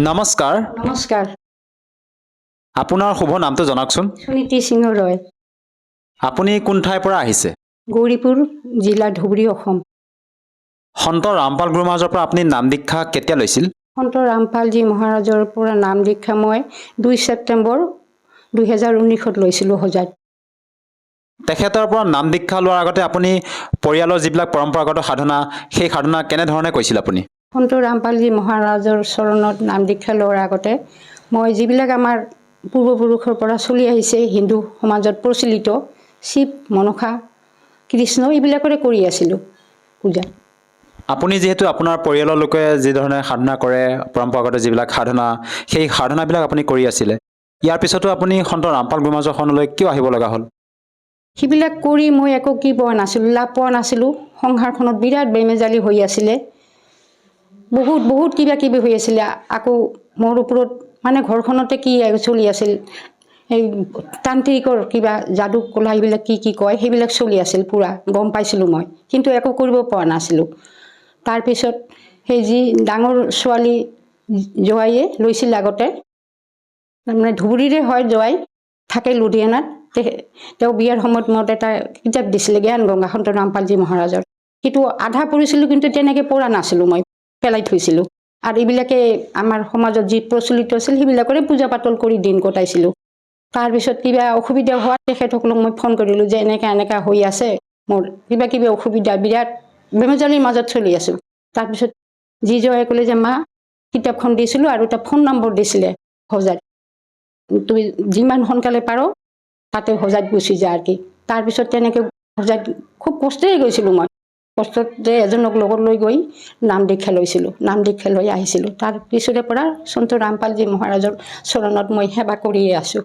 নমস্কাৰ নমস্কাৰ আপোনাৰ শুভ নামটো জনাওকচোন সুনীতি সিংহ ৰয় আপুনি কোন ঠাইৰ পৰা আহিছে গৌৰীপুৰ জিলা ধুবুৰী অসম সন্ত ৰামপাল গুৰু মহাৰাজৰ পৰা আপুনি নাম দীক্ষা কেতিয়া লৈছিল সন্ত ৰামপালজী মহাৰাজৰ পৰা নাম দীক্ষা মই 2 ছেপ্টেম্বৰ 2019ত লৈছিলোঁ হোজাইত তেখেতৰ পৰা নাম দীক্ষা লোৱাৰ আগতে আপুনি পৰিয়ালৰ যিবিলাক পৰম্পৰাগত সাধনা সেই সাধনা কেনেধৰণে কৰিছিল আপুনি সন্ত ৰামপালজী মহাৰাজৰ চৰণত নাম দীক্ষা লোৱাৰ আগতে মই যিবিলাক আমাৰ পূৰ্বপুৰুষৰ পৰা চলি আহিছে হিন্দু সমাজত প্ৰচলিত শিৱ মনসা কৃষ্ণ এইবিলাকৰে কৰি আছিলোঁ পূজা আপুনি যিহেতু আপোনাৰ পৰিয়ালৰ লোকে যি ধৰণে সাধনা কৰে পৰম্পৰাগত যিবিলাক সাধনা সেই সাধনাবিলাক আপুনি কৰি আছিলে ইয়াৰ পিছতো আপুনি সন্ত ৰামপাল গুৰু মহাৰাজৰ শৰণলৈ কিয় আহিব লগা হ'ল সেইবিলাক কৰি মই একো কি পোৱা নাছিলোঁ লাভ পোৱা নাছিলোঁ সংসাৰখনত বিৰাট বেমেজালি হৈ আছিলে বহুত কিবা কিবি হৈ আছিলে আকৌ মোৰ ওপৰত মানে ঘৰখনতে কি চলি আছিল এই তান্ত্ৰিকৰ কিবা যাদু কলা এইবিলাক কি কয় সেইবিলাক চলি আছিল পুৰা গম পাইছিলোঁ মই কিন্তু একো কৰিব পৰা নাছিলোঁ তাৰপিছত সেই যি ডাঙৰ ছোৱালী জোৱাইয়ে লৈছিল আগতে মানে ধুবুৰীৰে হয় জোৱাই থাকে লুধিয়ানাত তেওঁ বিয়াৰ সময়ত মোক এটা কিতাপ দিছিলে জ্ঞান গংগা সন্ত ৰামপালজী মহাৰাজৰ সেইটো আধা পঢ়িছিলোঁ কিন্তু তেনেকৈ পঢ়া নাছিলোঁ মই পেলাই থৈছিলোঁ আৰু এইবিলাকে আমাৰ সমাজত যি প্ৰচলিত আছিল সেইবিলাকৰে পূজা পাতল কৰি দিন কটাইছিলোঁ তাৰপিছত কিবা অসুবিধা হোৱাত তেখেতসকলক মই ফোন কৰিলোঁ যে এনেকা হৈ আছে মোৰ কিবা অসুবিধা বিৰাট বেমেজালিৰ মাজত চলি আছোঁ তাৰপিছত যি জয়ে ক'লে যে মা কিতাপখন দিছিলোঁ আৰু এটা ফোন নম্বৰ দিছিলে হোজাইত তুমি যিমান সোনকালে পাৰ তাতে হোজাইত গুচি যা আৰু কি তাৰপিছত তেনেকৈ হোজাইত খুব কষ্টেৰে গৈছিলোঁ মই কষ্টতে এজনক লগত লৈ গৈ নাম দীক্ষা লৈছিলোঁ নাম দীক্ষা লৈ আহিছিলোঁ তাৰ পিছৰে পৰা সন্ত ৰামপালজী মহাৰাজৰ চৰণত মই সেৱা কৰিয়ে আছোঁ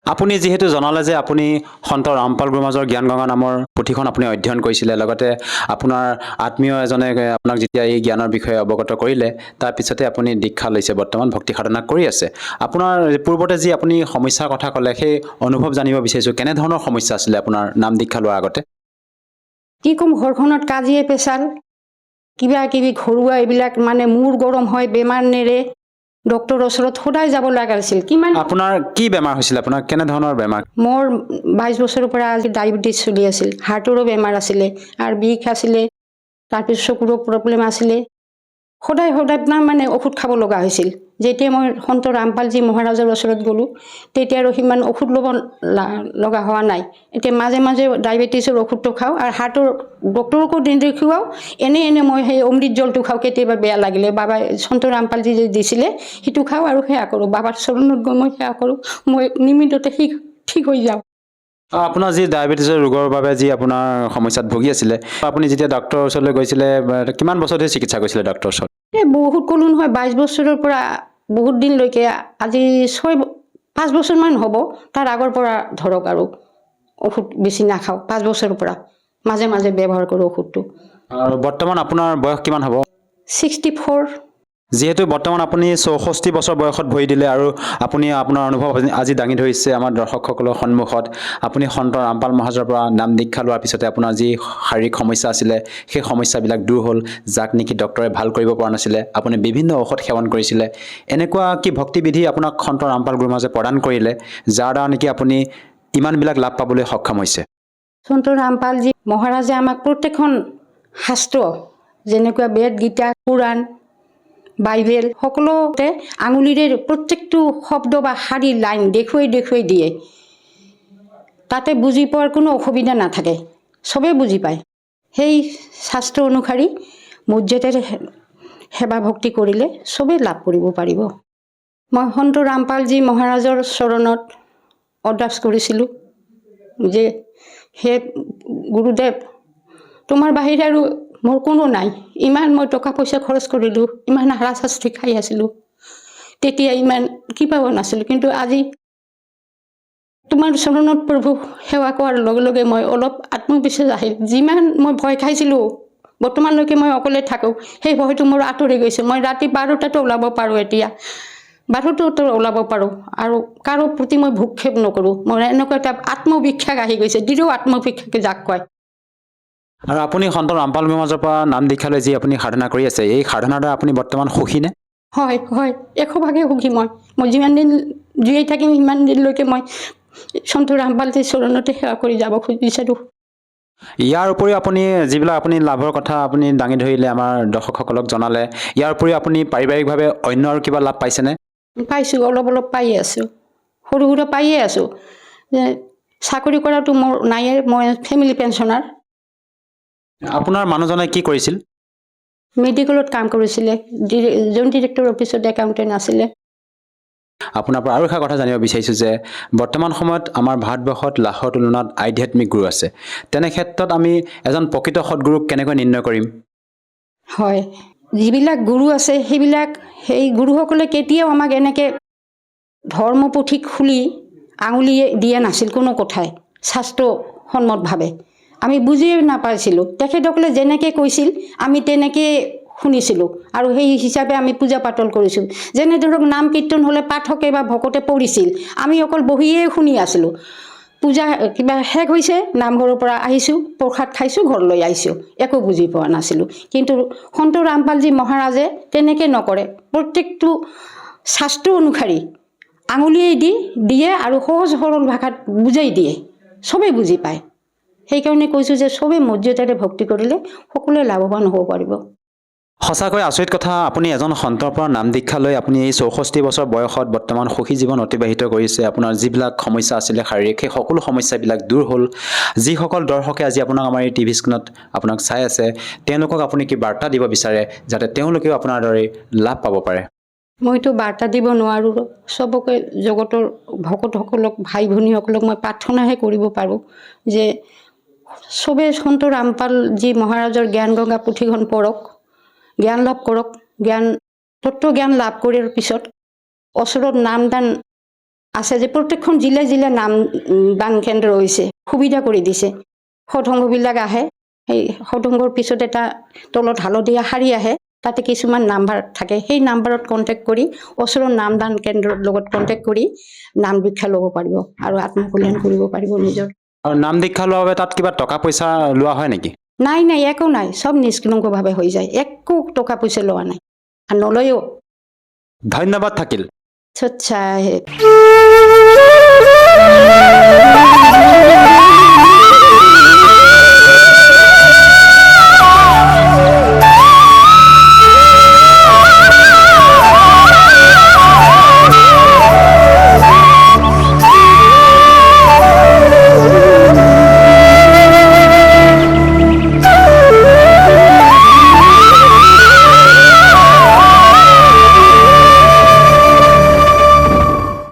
আপুনি যিহেতু জনালে যে আপুনি সন্ত ৰামপাল গুৰু মহাৰাজৰ জ্ঞান গংগা নামৰ পুথিখন আপুনি অধ্যয়ন কৰিছিলে লগতে আপোনাৰ আত্মীয় এজনে আপোনাক যেতিয়া এই জ্ঞানৰ বিষয়ে অৱগত কৰিলে তাৰপিছতে আপুনি দীক্ষা লৈছে বৰ্তমান ভক্তি সাধনা কৰি আছে আপোনাৰ পূৰ্বতে যি আপুনি সমস্যাৰ কথা ক'লে সেই অনুভৱ জানিব বিচাৰিছোঁ কেনেধৰণৰ সমস্যা আছিলে আপোনাৰ নাম দীক্ষা লোৱাৰ আগতে কি ক'ম ঘৰখনত কাজিয়ে পেচাল কিবা কিবি ঘৰুৱা এইবিলাক মানে মূৰ গৰম হয় বেমাৰ নেৰে ডক্টৰৰ ওচৰত সদায় যাব লগা হৈছিল কিমান আপোনাৰ কি বেমাৰ হৈছিল আপোনাৰ কেনেধৰণৰ বেমাৰ মোৰ 22 বছৰৰ পৰা আজি ডায়েবেটিছ চলি আছিল হাৰ্টৰো বেমাৰ আছিলে আৰু বিষ আছিলে তাৰপিছত চকুৰো প্ৰব্লেম আছিলে সদায় মানে ঔষধ খাব লগা হৈছিল যেতিয়া মই সন্ত ৰামপালজী মহাৰাজৰ ওচৰত গ'লোঁ তেতিয়া আৰু সিমান ঔষধ ল'ব লগা হোৱা নাই এতিয়া মাজে ডায়েবেটিছৰ ঔষধটো খাওঁ আৰু হাৰ্টৰ ডক্টৰকো দেখুৱাওঁ এনে মই সেই অমৃত জলটো খাওঁ কেতিয়াবা বেয়া লাগিলে বাবাই সন্ত ৰামপালজী যে দিছিলে সেইটো খাওঁ আৰু সেয়া কৰোঁ বাবাৰ চৰণত গৈ মই সেয়া কৰোঁ মই নিমিষতে ঠিক হৈ যাওঁ আপোনাৰ যি ডায়েবেটিছৰ ৰোগৰ বাবে যি আপোনাৰ সমস্যাত ভুগি আছিলে আপুনি যেতিয়া ডক্টৰৰ ওচৰলৈ গৈছিলে কিমান বছৰ ধৰি চিকিৎসা কৰিছিলে ডক্টৰৰ ওচৰত বহুত ক'লোঁ নহয় 22 বছৰৰ পৰা বহুত দিনলৈকে আজি 5 বছৰমান হ'ব তাৰ আগৰ পৰা ধৰক আৰু ঔষধ বেছি নাখাওঁ 5 বছৰৰ পৰা মাজে ব্যৱহাৰ কৰোঁ ঔষধটো আৰু বৰ্তমান আপোনাৰ বয়স কিমান হ'ব 64 যিহেতু বৰ্তমান আপুনি 64 বছৰ বয়সত ভৰি দিলে আৰু আপুনি আপোনাৰ অনুভৱ আজি দাঙি ধৰিছে আমাৰ দৰ্শকসকলৰ সন্মুখত আপুনি সন্ত ৰামপাল মহাৰাজৰ পৰা নাম দীক্ষা লোৱাৰ পিছতে আপোনাৰ যি শাৰীৰিক সমস্যা আছিলে সেই সমস্যাবিলাক দূৰ হ'ল যাক নেকি ডক্টৰে ভাল কৰিব পৰা নাছিলে আপুনি বিভিন্ন ঔষধ সেৱন কৰিছিলে এনেকুৱা কি ভক্তিবিধি আপোনাক সন্ত ৰামপাল গুৰু মহাৰাজে প্ৰদান কৰিলে যাৰ দ্বাৰা নেকি আপুনি ইমানবিলাক লাভ পাবলৈ সক্ষম হৈছে সন্ত ৰামপালজী মহাৰাজে আমাক প্ৰত্যেকখন শাস্ত্ৰ যেনেকুৱা বেদ গীতা পুৰাণ বাইবেল সকলোতে আঙুলিৰে প্ৰত্যেকটো শব্দ বা শাৰী লাইন দেখুৱাই দিয়ে তাতে বুজি পোৱাৰ কোনো অসুবিধা নাথাকে চবেই বুজি পায় সেই শাস্ত্ৰ অনুসৰি মৰ্যাদাৰে সেৱা ভক্তি কৰিলে চবেই লাভ কৰিব পাৰিব মই সন্ত ৰামপালজী মহাৰাজৰ চৰণত অৰ্দাস কৰিছিলোঁ যে হে গুৰুদেৱ তোমাৰ বাহিৰে আৰু মোৰ কোনো নাই ইমান মই টকা পইচা খৰচ কৰিলোঁ ইমান হাৰাশাস্তি খাই আছিলোঁ তেতিয়া ইমান কিবা নাছিলোঁ কিন্তু আজি তোমাৰ চৰণত প্ৰভু সেৱা কৰাৰ লগে মই অলপ আত্মবিশ্বাস আহিল যিমান মই ভয় খাইছিলোঁ বৰ্তমানলৈকে মই অকলে থাকোঁ সেই ভয়টো মোৰ আঁতৰি গৈছে মই ৰাতি 12টাতো ওলাব পাৰোঁ এতিয়া 12টাতো ওলাব পাৰোঁ আৰু কাৰো প্ৰতি মই ভূক্ষেপ নকৰোঁ মোৰ এনেকুৱা এটা আত্মবিশ্বাস আহি গৈছে দৃঢ় আত্মবিশ্বাসে যাক কয় আৰু আপুনি সন্ত ৰামপাল গুৰু মহাৰাজৰ পৰা নাম দীক্ষা লৈ যি আপুনি সাধনা কৰি আছে এই সাধনাৰ দ্বাৰা আপুনি বৰ্তমান সুখী নে হয় হয় 100% সুখী মই যিমান দিন জীয়াই থাকিম সিমান দিনলৈকে মই সন্ত ৰামপালজীৰ চৰণতে সেৱা কৰি যাব বিচাৰোঁ। ইয়াৰ উপৰিও আপুনি যিবিলাক আপুনি লাভৰ কথা আপুনি দাঙি ধৰিলে আমাৰ দৰ্শকসকলক জনালে, ইয়াৰ উপৰিও আপুনি পাৰিবাৰিকভাৱে অন্য আৰু কিবা লাভ পাইছেনে? পাইছোঁ, অলপ অলপ পায়ে আছোঁ, সৰু সুৰা পায়ে আছোঁ। যে চাকৰি কৰাটো মোৰ নাইয়ে, মই ফেমিলি পেঞ্চনাৰ। আপোনাৰ মানুহজনে কি কৰিছিল? মেডিকেলত কাম কৰিছিলে, জইণ্ট ডিৰেক্টৰ অফিচত একাউণ্টেণ্ট আছিলে। আপোনাৰ পৰা আৰু এটা কথা জানিব বিচাৰিছোঁ যে বৰ্তমান সময়ত আমাৰ ভাৰতবৰ্ষত লাখৰ তুলনাত আধ্যাত্মিক গুৰু আছে। তেনে ক্ষেত্ৰত আমি এজন প্ৰকৃত সৎগুৰুক কেনেকৈ নিৰ্ণয় কৰিম? হয়, যিবিলাক গুৰু আছে সেই গুৰুসকলে কেতিয়াও আমাক এনেকৈ ধৰ্মপুথি খুলি আঙুলি দিয়া নাছিল কোনো কথাই, শাস্ত্ৰসন্মতভাৱে আমি বুজিয়ে নাপাইছিলোঁ। তেখেতসকলে যেনেকৈ কৈছিল আমি তেনেকৈ শুনিছিলোঁ আৰু সেই হিচাপে আমি পূজা পাতল কৰিছোঁ। যেনে ধৰক নাম কীৰ্তন হ'লে পাঠকে বা ভকতে পঢ়িছিল, আমি অকল বহিয়ে শুনি আছিলোঁ। পূজা কিবা শেষ হৈছে, নামঘৰৰ পৰা আহিছোঁ, প্ৰসাদ খাইছোঁ, ঘৰলৈ আহিছোঁ, একো বুজি পোৱা নাছিলোঁ। কিন্তু সন্ত ৰামপালজী মহাৰাজে তেনেকৈ নকৰে, প্ৰত্যেকটো শাস্ত্ৰ অনুসৰি আঙুলিয়ে দিয়ে আৰু সহজ সৰল ভাষাত বুজাই দিয়ে, চবেই বুজি পায়। সেইকাৰণে কৈছোঁ যে চবেই মৰ্যাদাৰে ভক্তি কৰিলে সকলোৱে লাভৱান হ'ব পাৰিব। সঁচাকৈ আচৰিত কথা, আপুনি এজন সন্তৰ পৰা নাম দীক্ষা লৈ আপুনি এই 64 বছৰ বয়সত বৰ্তমান সুখী জীৱন অতিবাহিত কৰিছে। আপোনাৰ যিবিলাক সমস্যা আছিলে শাৰীৰিক, সেই সকলো সমস্যাবিলাক দূৰ হ'ল। যিসকল দৰ্শকে আজি আপোনাক আমাৰ এই টিভি স্ক্ৰীণত আপোনাক চাই আছে, তেওঁলোকক আপুনি কি বাৰ্তা দিব বিচাৰে যাতে তেওঁলোকেও আপোনাৰ দৰে লাভ পাব পাৰে? মইতো বাৰ্তা দিব নোৱাৰোঁ, চবকে জগতৰ ভকতসকলক ভাই ভনীসকলক মই প্ৰাৰ্থনাহে কৰিব পাৰোঁ যে চবেই সন্ত ৰামপালজী মহাৰাজৰ জ্ঞান গংগা পুথিখন পঢ়ক, জ্ঞান লাভ কৰক। তত্ত্বজ্ঞান লাভ কৰাৰ পিছত ওচৰত নামদান আছে যে প্ৰত্যেকখন জিলাই জিলাই নামদান কেন্দ্ৰ হৈছে, সুবিধা কৰি দিছে। সৎসংগবিলাক আহে, সেই সৎসংগৰ পিছত এটা তলত হালধীয়া শাৰী আহে, তাতে কিছুমান নাম্বাৰ থাকে, সেই নাম্বাৰত কণ্টেক্ট কৰি ওচৰৰ নামদান কেন্দ্ৰৰ লগত কণ্টেক্ট কৰি নাম দীক্ষা ল'ব পাৰিব আৰু আত্মকল্যাণ কৰিব পাৰিব নিজৰ। আৰু নাম দীক্ষা লোৱাৰ বাবে তাত কিবা টকা পইচা লোৱা হয় নেকি? নাই নাই, একো নাই, চব নিষ্কলংকভাৱে হৈ যায়, একো টকা পইচা লোৱা নাই আৰু নলয়ও। ধন্যবাদ থাকিল। সচ্চাই